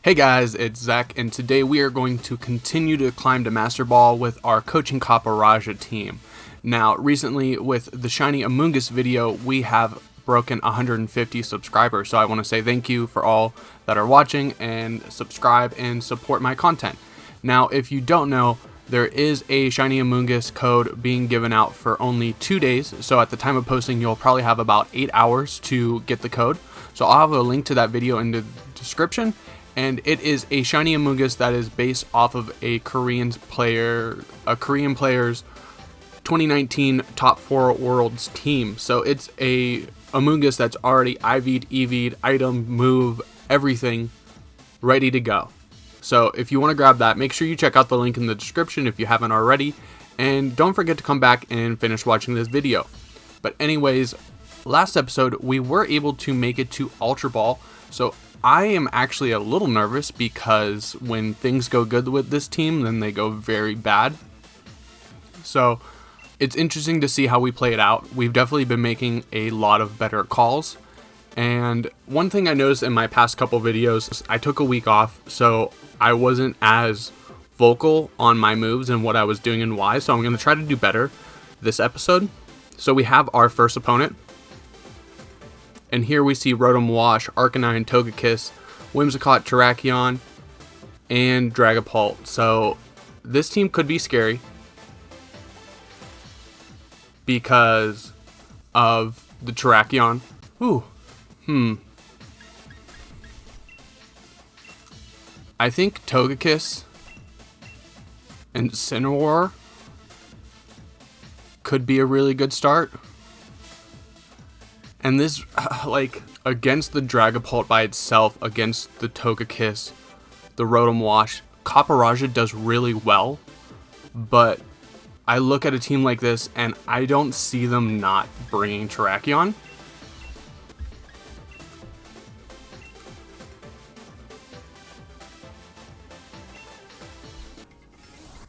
Hey guys, it's Zach, and today we are going to continue to climb to Master Ball with our Coaching Copperajah team. Now, recently with the Shiny Amoonguss video, we have broken 150 subscribers, so I want to say thank you for all that are watching and subscribe and support my content. Now, if you don't know, there is a Shiny Amoonguss code being given out for only 2 days, so at the time of posting, you'll probably have about 8 hours to get the code. So I'll have a link to that video in the description. And it is a Shiny Amoonguss that is based off of a Korean player's 2019 Top 4 Worlds team. So it's a Amoonguss that's already IV'd, EV'd, item, move, everything ready to go. So if you want to grab that, make sure you check out the link in the description if you haven't already. And don't forget to come back and finish watching this video. But anyways, last episode we were able to make it to Ultra Ball. So I am actually a little nervous because when things go good with this team, then they go very bad. So it's interesting to see how we play it out. We've definitely been making a lot of better calls. And one thing I noticed in my past couple videos, I took a week off, so I wasn't as vocal on my moves and what I was doing and why. So I'm going to try to do better this episode. So we have our first opponent. And here we see Rotom Wash, Arcanine, Togekiss, Whimsicott, Terrakion, and Dragapult. So this team could be scary because of the Terrakion. I think Togekiss and Incineroar could be a really good start. And this, against the Dragapult by itself, against the Togekiss, the Rotom Wash, Copperajah does really well. But I look at a team like this, and I don't see them not bringing Terrakion.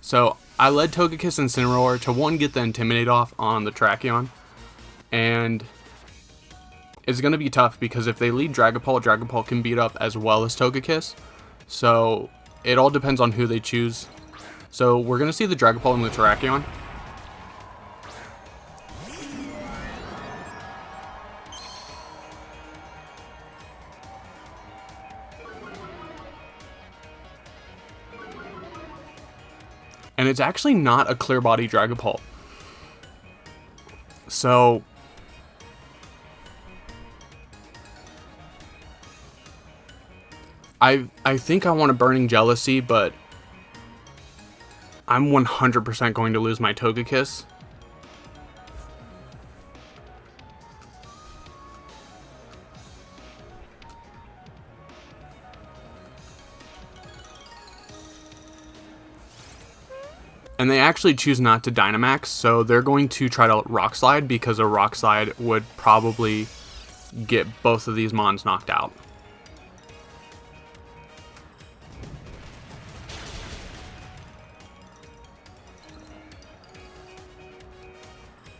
So I led Togekiss and Incineroar to one, get the Intimidate off on the Terrakion. And it's going to be tough because if they lead Dragapult, Dragapult can beat up as well as Togekiss. So it all depends on who they choose. So we're going to see the Dragapult and the Terrakion. And it's actually not a clear body Dragapult. So I think I want a Burning Jealousy, but I'm 100% going to lose my Togekiss. And they actually choose not to Dynamax, so they're going to try to Rock Slide because a Rock Slide would probably get both of these Mons knocked out.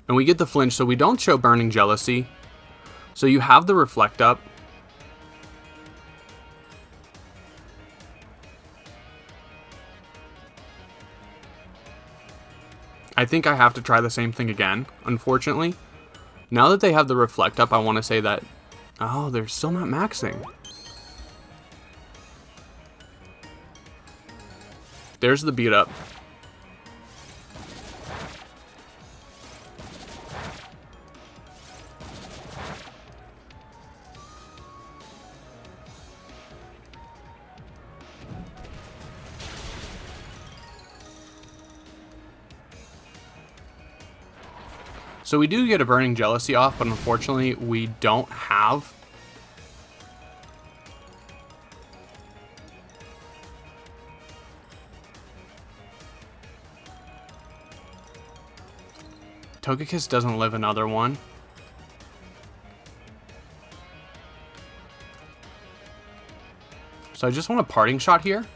And we get the flinch, so we don't show Burning Jealousy. So you have the Reflect Up. I think I have to try the same thing again, unfortunately. Now that they have the Reflect Up, I want to say that... Oh, they're still not maxing. There's the beat up. So we do get a Burning Jealousy off, but unfortunately we don't have Togekiss doesn't live another one. So I just want a Parting Shot here.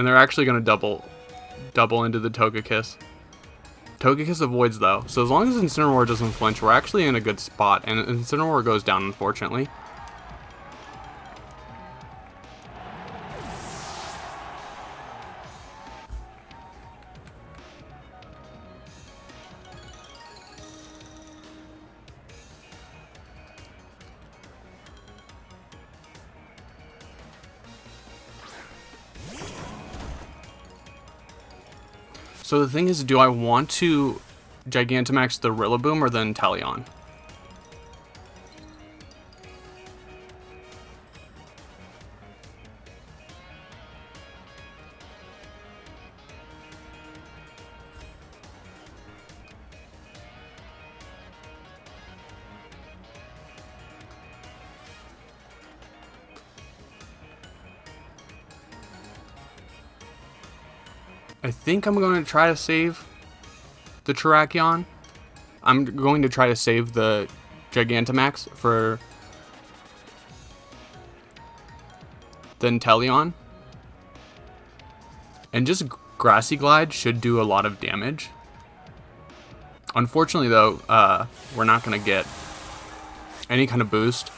And they're actually going to double into the Togekiss. Togekiss avoids though, so as long as Incineroar doesn't flinch, we're actually in a good spot, and Incineroar goes down, unfortunately. So the thing is, do I want to Gigantamax the Rillaboom or the Inteleon? I think I'm going to try to save the Terrakion. I'm going to try to save the Gigantamax for the Inteleon. And just Grassy Glide should do a lot of damage. Unfortunately though, we're not going to get any kind of boost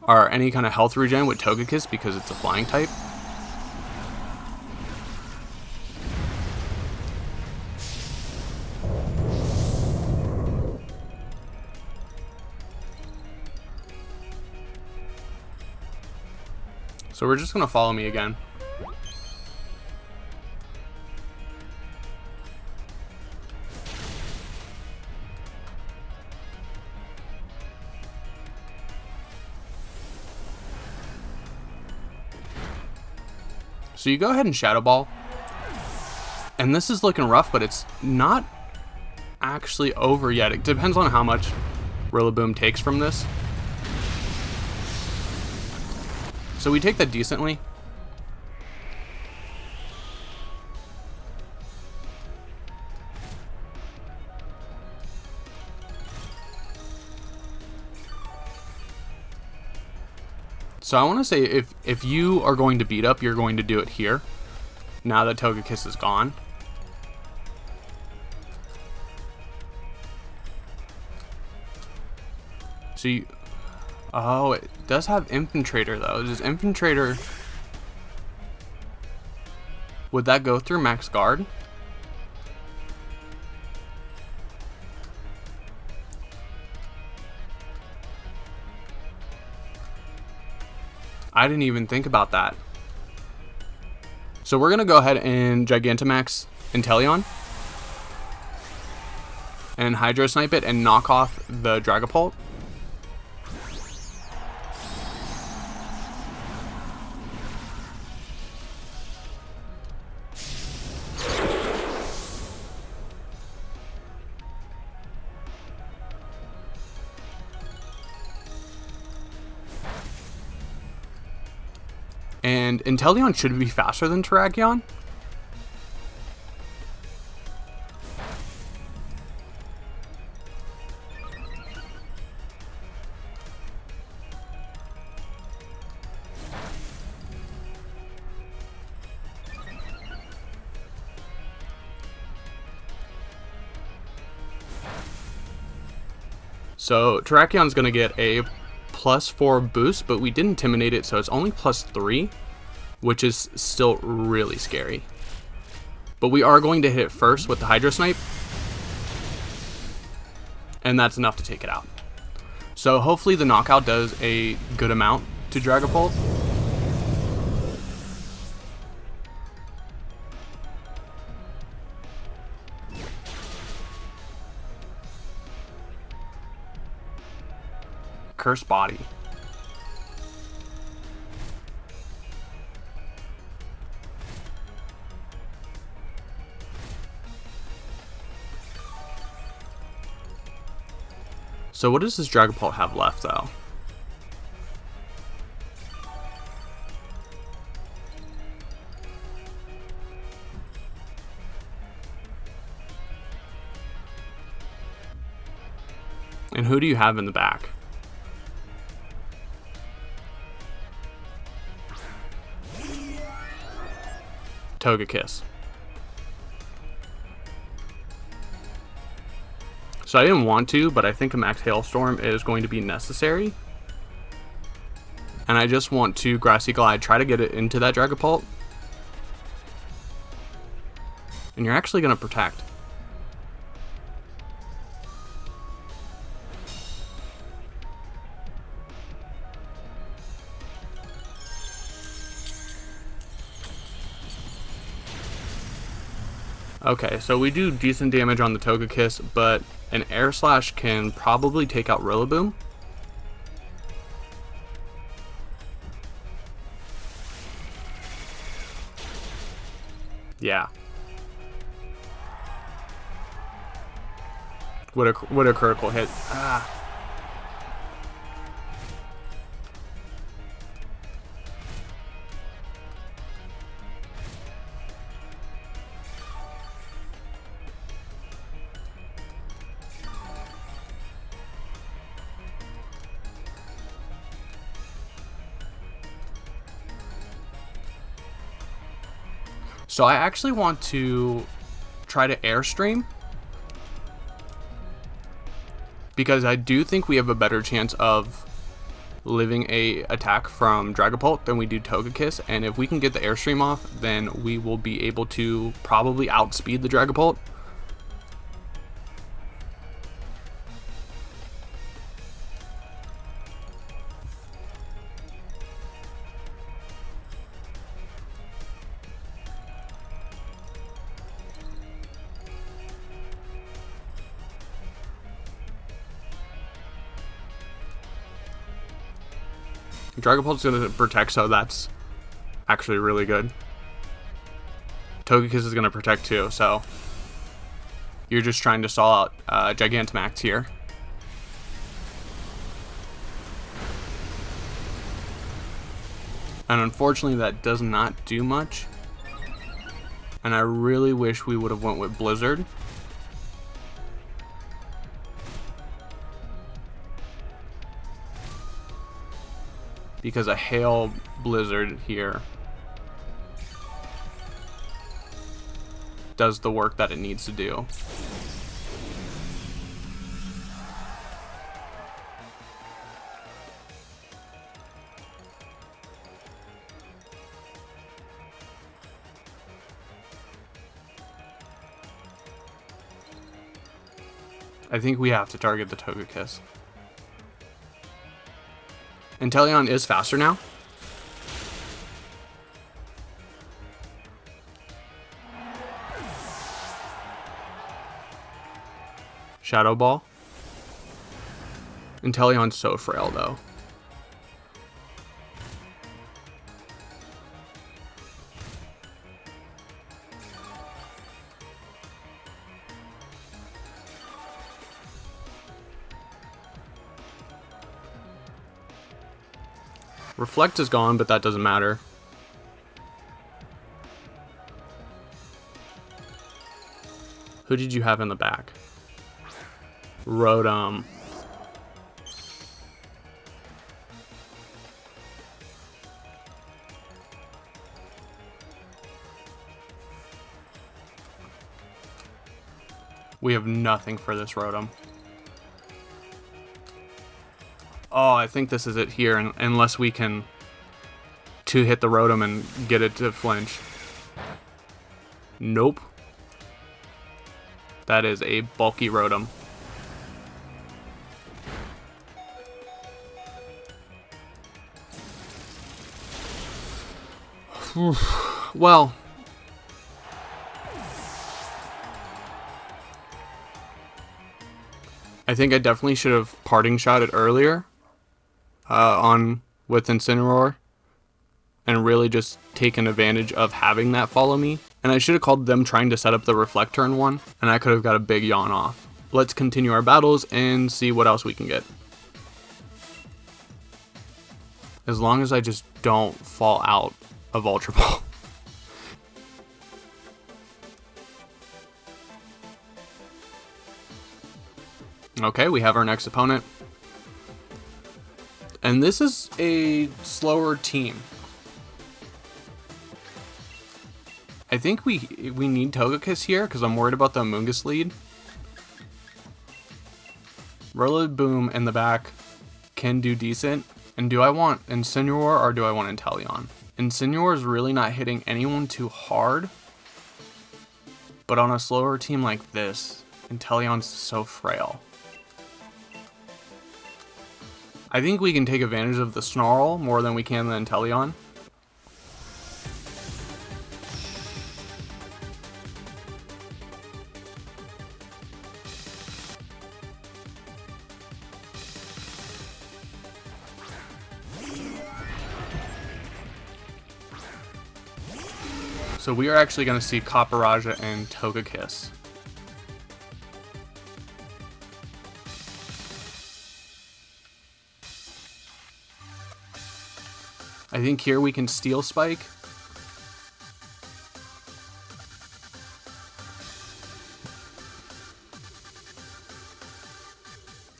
or any kind of health regen with Togekiss because it's a flying type. So we're just going to follow me again. So you go ahead and Shadow Ball. And this is looking rough, but it's not actually over yet. It depends on how much Rillaboom takes from this. So we take that decently. So I want to say if you are going to beat up, you're going to do it here. Now that Togekiss is gone. So you... Oh, it does have Infiltrator though. Does Infiltrator... Would that go through Max Guard? I didn't even think about that. So we're going to go ahead and Gigantamax Inteleon. And Hydro Snipe it and knock off the Dragapult. And Inteleon should be faster than Terrakion. So Terrakion's going to get a +4 boost, but we didn't Intimidate it, so it's only +3, which is still really scary. But we are going to hit it first with the Hydro Snipe, and that's enough to take it out. So hopefully the knockout does a good amount to Dragapult. Curse Body. So what does this Dragapult have left though? And who do you have in the back? Togekiss. So I didn't want to, but I think a Max Hailstorm is going to be necessary. And I just want to Grassy Glide, try to get it into that Dragapult. And you're actually going to protect. Okay, so we do decent damage on the Togekiss, but an Air Slash can probably take out Rillaboom. Yeah. What a critical hit. Ah. So I actually want to try to Airstream, because I do think we have a better chance of living a attack from Dragapult than we do Togekiss, and if we can get the Airstream off, then we will be able to probably outspeed the Dragapult. Dragapult's going to protect, so that's actually really good. Togekiss is going to protect too, so you're just trying to stall out Gigantamax here. And unfortunately that does not do much. And I really wish we would have went with Blizzard. Because a Hail Blizzard here does the work that it needs to do. I think we have to target the Togekiss. Inteleon is faster now. Shadow Ball. Inteleon's so frail though. Reflect is gone, but that doesn't matter. Who did you have in the back? Rotom. We have nothing for this Rotom. Oh, I think this is it here, unless we can hit the Rotom and get it to flinch. Nope. That is a bulky Rotom. Well, I think I definitely should have parting shot it earlier with Incineroar and really just taken advantage of having that follow me. And I should have called them trying to set up the Reflect turn one, and I could have got a big yawn off. Let's continue our battles and see what else we can get. As long as I just don't fall out of Ultra Ball. Okay, we have our next opponent. And this is a slower team. I think we need Togekiss here because I'm worried about the Amoonguss lead. Rillaboom in the back can do decent. And do I want Incineroar or do I want Inteleon? Incineroar is really not hitting anyone too hard. But on a slower team like this, Inteleon's so frail. I think we can take advantage of the Snarl more than we can the Inteleon. So we are actually going to see Copperajah and Togekiss. I think here we can Steel Spike.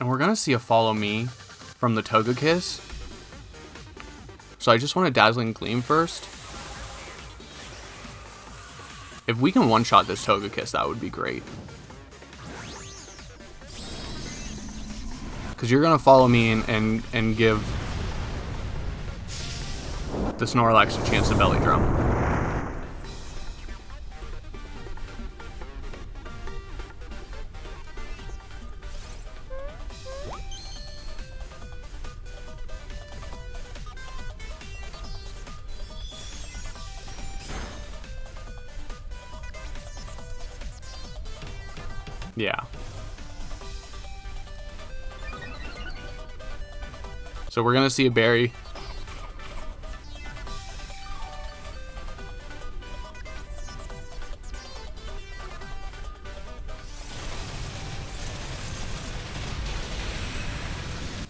And we're going to see a Follow Me from the Togekiss. So I just want a Dazzling Gleam first. If we can one-shot this Togekiss, that would be great. Because you're going to Follow Me and give the Snorlax a chance to Belly Drum. Yeah. So we're gonna see a berry.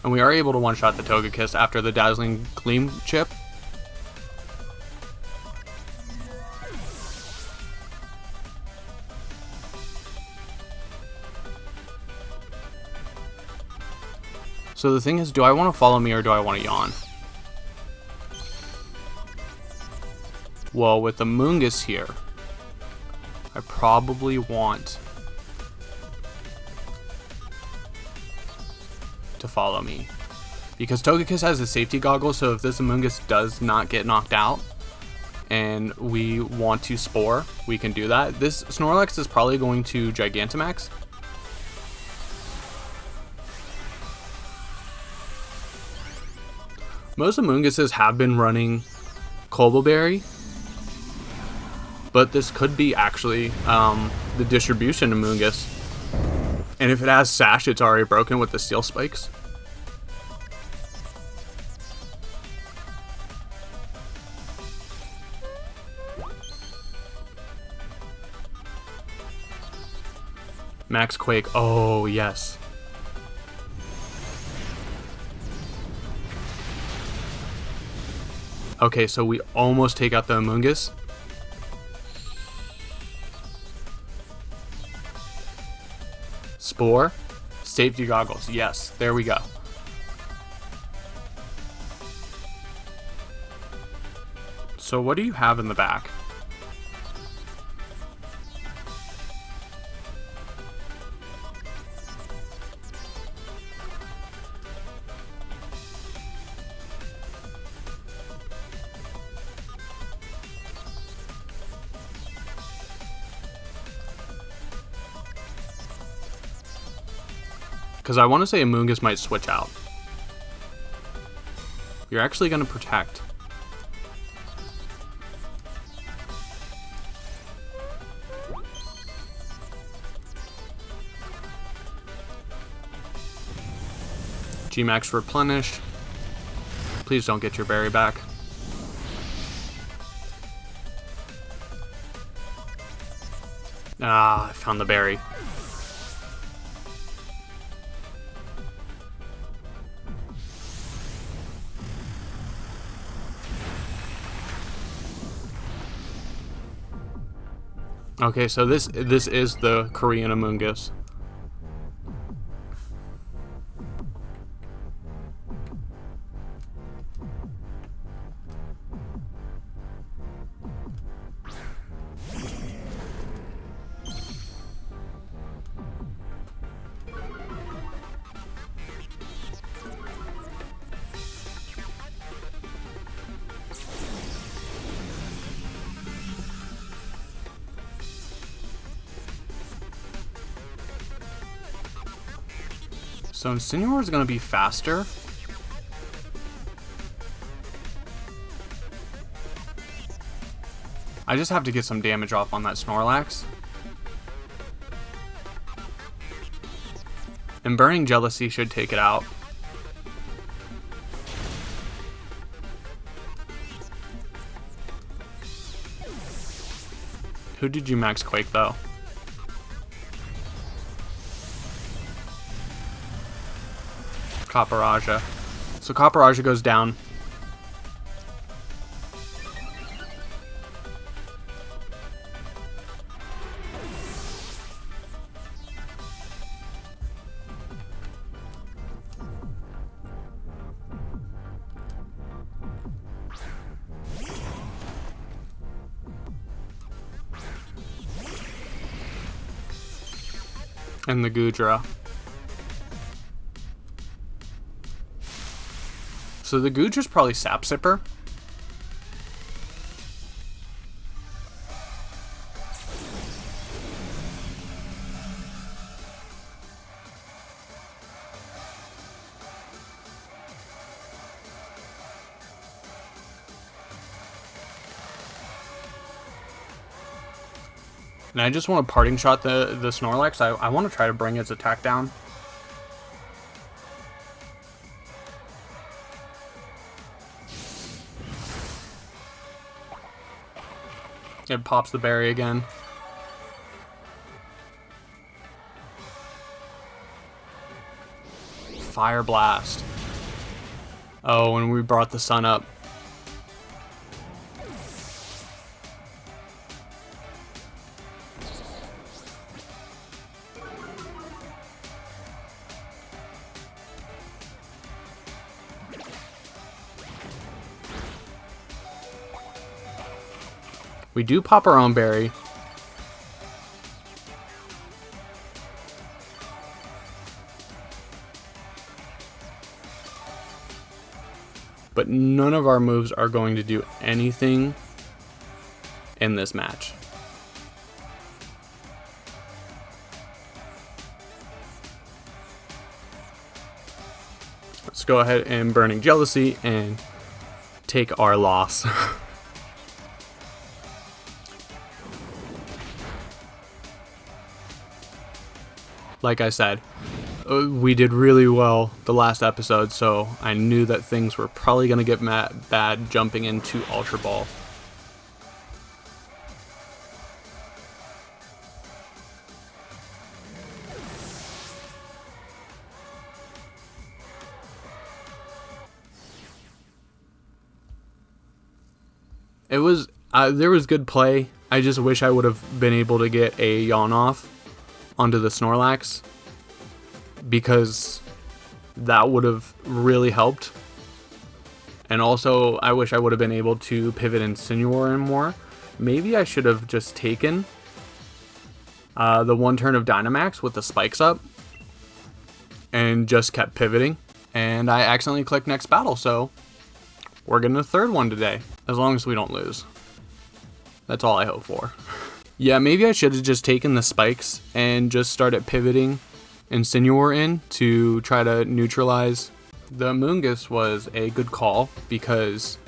And we are able to one-shot the Togekiss after the Dazzling Gleam chip. So the thing is, do I want to Follow Me or do I want to Yawn? Well, with the Amoonguss here, I probably want to Follow Me. Because Togekiss has the safety goggles, so if this Amoonguss does not get knocked out and we want to Spore, we can do that. This Snorlax is probably going to Gigantamax. Most Amoongusses have been running Cobbleberry, but this could be actually the distribution Amoonguss. And if it has Sash, it's already broken with the Steel Spikes. Max Quake, oh yes. Okay, so we almost take out the Amoonguss. Spore. Safety goggles. Yes, there we go. So what do you have in the back? Because I want to say Amoonguss might switch out. You're actually going to protect. Gmax replenish. Please don't get your berry back. Ah, I found the berry. Okay, so this is the Korean Amoonguss. So Incineroar is going to be faster. I just have to get some damage off on that Snorlax. And Burning Jealousy should take it out. Who did you max Quake though? Copperajah. So Copperajah goes down. And the Goodra. So the Goodra's probably Sap Sipper. And I just want to parting shot the Snorlax. I want to try to bring its attack down. It pops the berry again. Fire Blast. Oh, and we brought the sun up. We do pop our own berry. But none of our moves are going to do anything in this match. Let's go ahead and Burning Jealousy and take our loss. Like I said, we did really well the last episode, so I knew that things were probably going to get bad jumping into Ultra Ball. There was good play. I just wish I would have been able to get a yawn off onto the Snorlax, because that would have really helped. And also, I wish I would have been able to pivot Incineroar in more. Maybe I should have just taken the one turn of Dynamax with the spikes up and just kept pivoting. And I accidentally clicked next battle, so we're getting a third one today, as long as we don't lose. That's all I hope for. Yeah, maybe I should have just taken the spikes and just started pivoting Incineroar in to try to neutralize. The Amoonguss was a good call because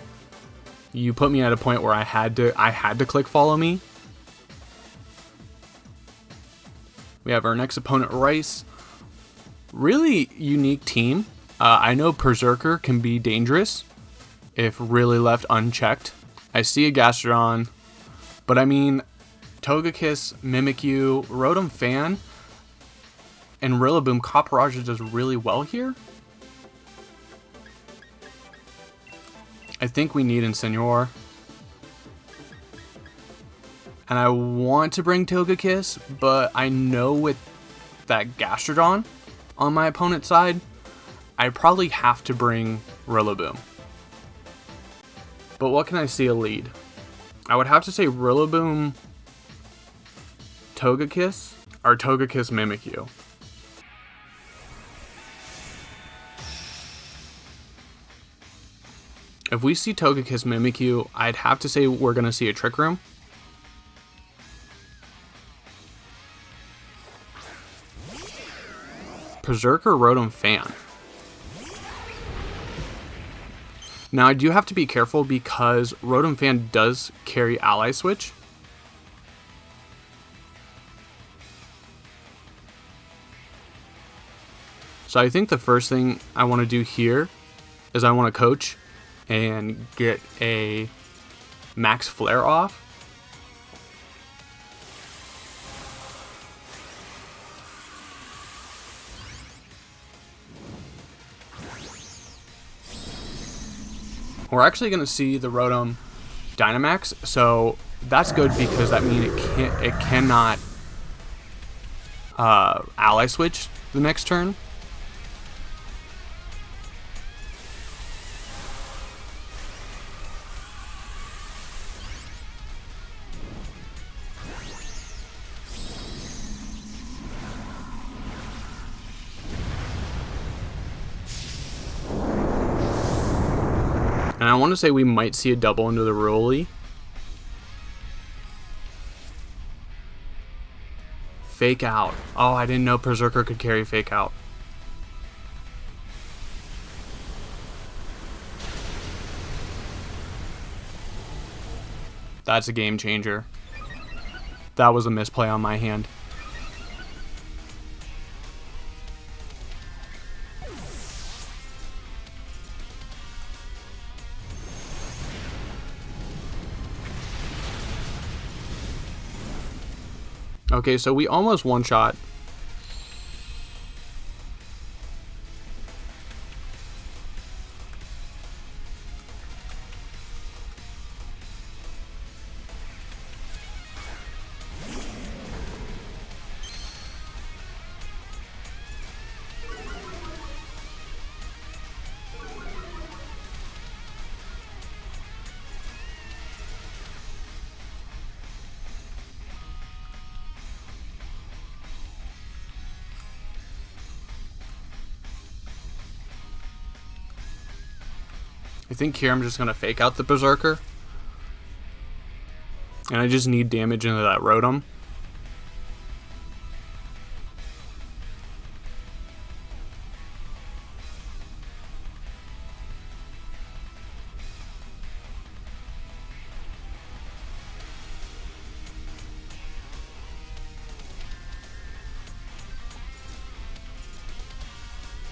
you put me at a point where I had to click follow me. We have our next opponent, Rice. Really unique team. I know Berserker can be dangerous if really left unchecked. I see a Gastrodon, but I mean, Togekiss, Mimikyu, Rotom Fan, and Rillaboom. Copperajah does really well here. I think we need Incineroar. And I want to bring Togekiss, but I know with that Gastrodon on my opponent's side, I probably have to bring Rillaboom. But what can I see a lead? I would have to say Rillaboom, Togekiss, or Togekiss Mimikyu. If we see Togekiss Mimikyu, I'd have to say we're going to see a Trick Room. Berserker Rotom Fan. Now I do have to be careful because Rotom Fan does carry Ally Switch. So I think the first thing I want to do here is I want to coach and get a max flare off. We're actually going to see the Rotom Dynamax, so that's good because that means it cannot Ally Switch the next turn. And I want to say we might see a double into the Roly. Fake Out. Oh, I didn't know Berserker could carry Fake Out. That's a game changer. That was a misplay on my hand. Okay, so we almost one-shot. I think here I'm just going to fake out the Berserker. And I just need damage into that Rotom.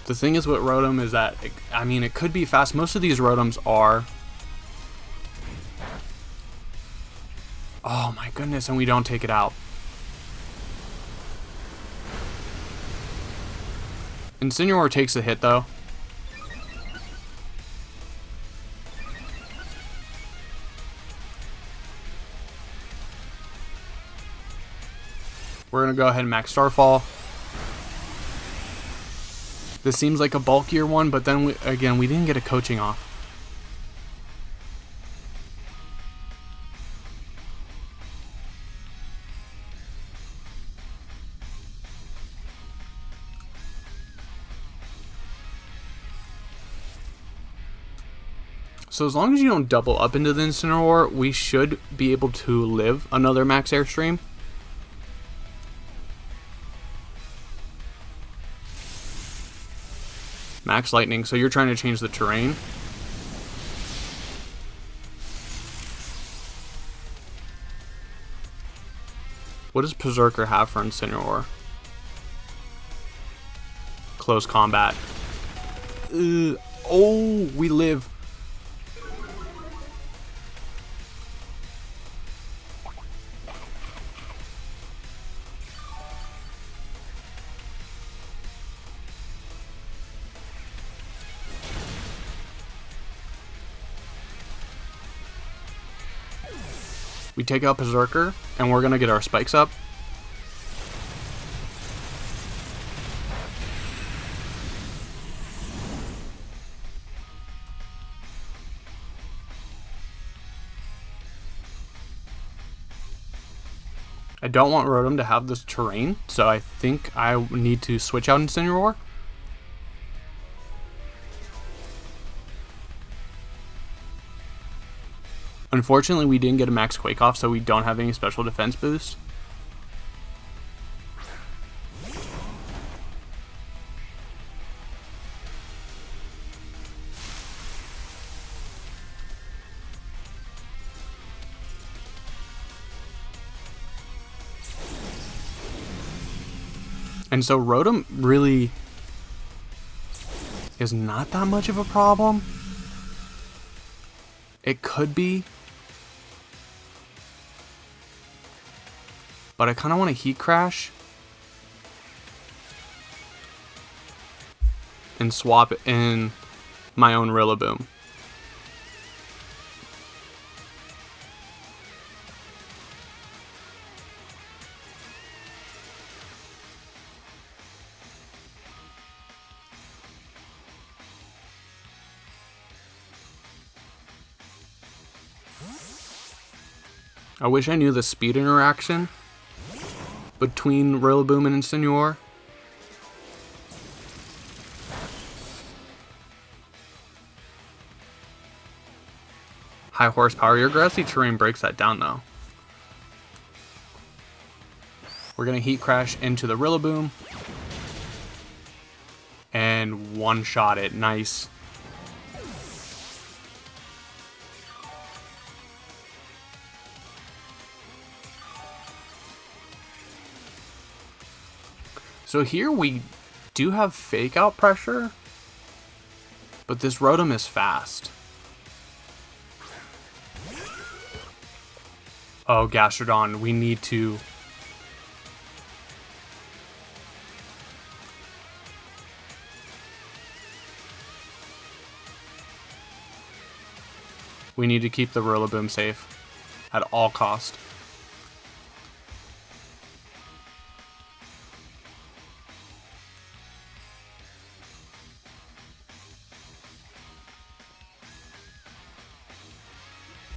The thing is with Rotom is that, I mean, it could be fast. Most of these Rotoms are. Oh my goodness, and we don't take it out. Incineroar takes the hit though. We're going to go ahead and max Starfall. This seems like a bulkier one, but then, again, we didn't get a coaching off. So as long as you don't double up into the Incineroar, we should be able to live another max Airstream. Max Lightning, so you're trying to change the terrain. What does Berserker have for Incineroar? Close combat. Oh, we live. We take out Berserker, and we're going to get our spikes up. I don't want Rotom to have this terrain, so I think I need to switch out Incineroar. Unfortunately, we didn't get a max Quake off, so we don't have any special defense boost. And so Rotom really is not that much of a problem. It could be. But I kind of want to Heat Crash and swap in my own Rillaboom. I wish I knew the speed interaction between Rillaboom and Incineroar. High horsepower. Your grassy terrain breaks that down though. We're going to Heat Crash into the Rillaboom. And one-shot it. Nice. So here we do have fake out pressure, but this Rotom is fast. Oh, Gastrodon, we need to... We need to keep the Rillaboom safe at all cost.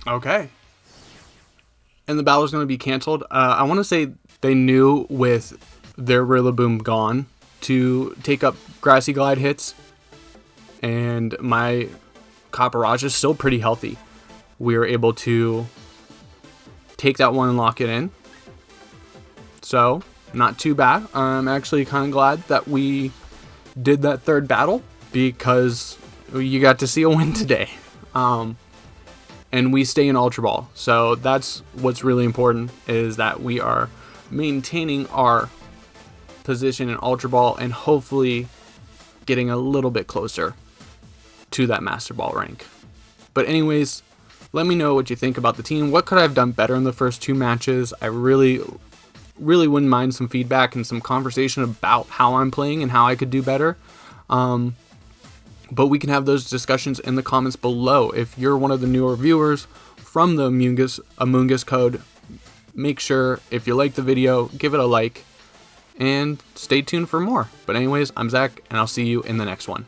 Okay. And the battle is going to be canceled. I want to say they knew with their Rillaboom gone to take up Grassy Glide hits. And my Copperajah is still pretty healthy. We were able to take that one and lock it in. So, not too bad. I'm actually kind of glad that we did that third battle because you got to see a win today. And we stay in Ultra Ball. So that's what's really important, is that we are maintaining our position in Ultra Ball and hopefully getting a little bit closer to that Master Ball rank. But anyways, let me know what you think about the team. What could I have done better in the first two matches? I really wouldn't mind some feedback and some conversation about how I'm playing and how I could do better. But we can have those discussions in the comments below. If you're one of the newer viewers from the Amoonguss code, make sure, if you like the video, give it a like, and stay tuned for more. But anyways, I'm Zach, and I'll see you in the next one.